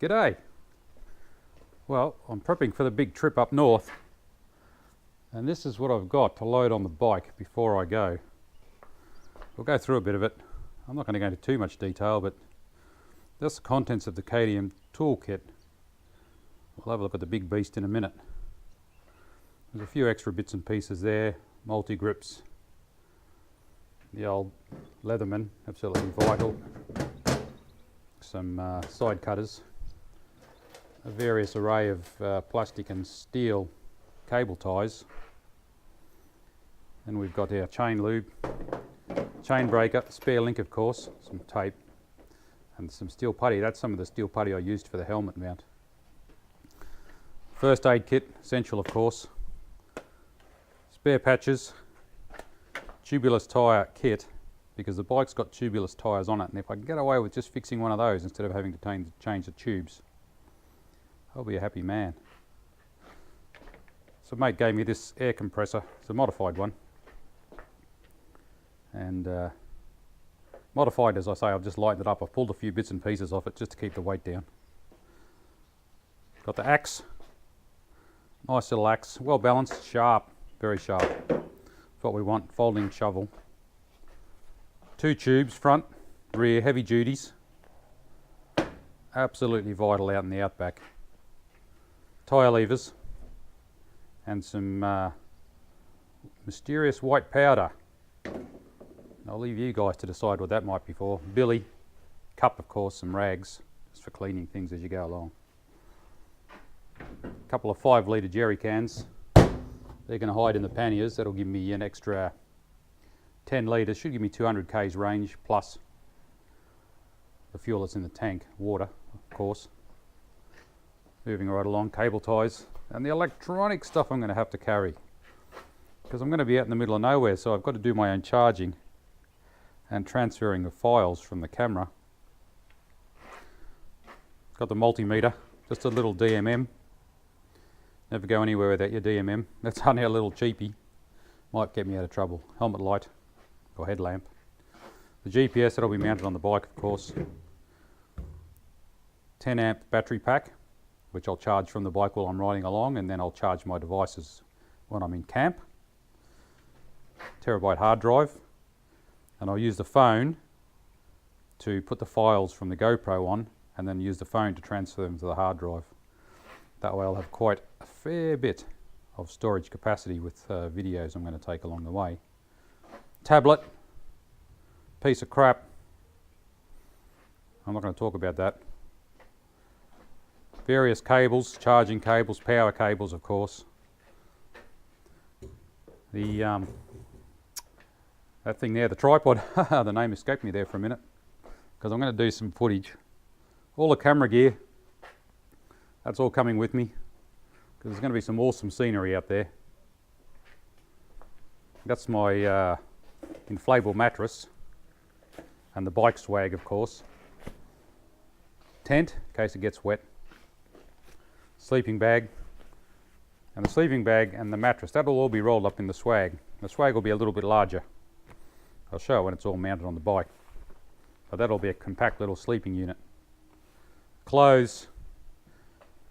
G'day. Well, I'm prepping for the big trip up north, and this is what I've got to load on the bike before I go. We'll go through a bit of it. I'm not going to go into too much detail, but that's the contents of the KTM toolkit. We'll have a look at the big beast in a minute. There's a few extra bits and pieces there, multi-grips, the old Leatherman, absolutely vital, some side cutters, a various array of plastic and steel cable ties, and we've got our chain lube, chain breaker, spare link of course, some tape, and some steel putty. That's some of the steel putty I used for the helmet mount. First aid kit, essential of course, spare patches, tubuless tyre kit, because the bike's got tubuless tyres on it, and if I can get away with just fixing one of those instead of having to change the tubes, I'll be a happy man. So mate gave me this air compressor. It's a modified one, and modified, as I say, I've just lightened it up. I've pulled a few bits and pieces off it just to keep the weight down. Got the axe, nice little axe, well balanced, sharp, very sharp. That's what we want, folding shovel. 2 tubes, front, rear, heavy duties, absolutely vital out in the outback. Tyre levers, and some mysterious white powder. I'll leave you guys to decide what that might be for. Billy, cup of course, some rags, just for cleaning things as you go along. A couple of 5 litre jerry cans. They're going to hide in the panniers. That'll give me an extra 10 litres, should give me 200 k's range, plus the fuel that's in the tank, water of course. Moving right along, cable ties, and the electronic stuff I'm going to have to carry, because I'm going to be out in the middle of nowhere, so I've got to do my own charging and transferring of files from the camera. Got the multimeter, just a little DMM. Never go anywhere without your DMM. That's only a little cheapie. Might get me out of trouble. Helmet light or headlamp. The GPS, that'll be mounted on the bike of course. 10 amp battery pack, which I'll charge from the bike while I'm riding along, and then I'll charge my devices when I'm in camp. Terabyte hard drive, and I'll use the phone to put the files from the GoPro on, and then use the phone to transfer them to the hard drive. That way I'll have quite a fair bit of storage capacity with videos I'm going to take along the way. Tablet, piece of crap. I'm not going to talk about that. Various cables, charging cables, power cables of course. The that thing there, the tripod, the name escaped me there for a minute, because I'm going to do some footage. All the camera gear, that's all coming with me, because there's going to be some awesome scenery out there. That's my inflatable mattress, and the bike swag of course. Tent, in case it gets wet. Sleeping bag, and the sleeping bag and the mattress, that'll all be rolled up in the swag. The swag will be a little bit larger. I'll show you when it's all mounted on the bike, but that'll be a compact little sleeping unit. Clothes,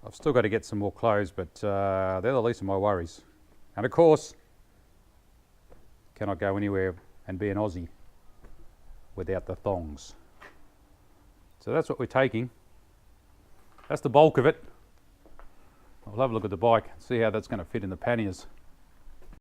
I've still got to get some more clothes, but they're the least of my worries. And of course, cannot go anywhere and be an Aussie without the thongs. So that's what we're taking. That's the bulk of it. I'll have a look at the bike, see how that's going to fit in the panniers.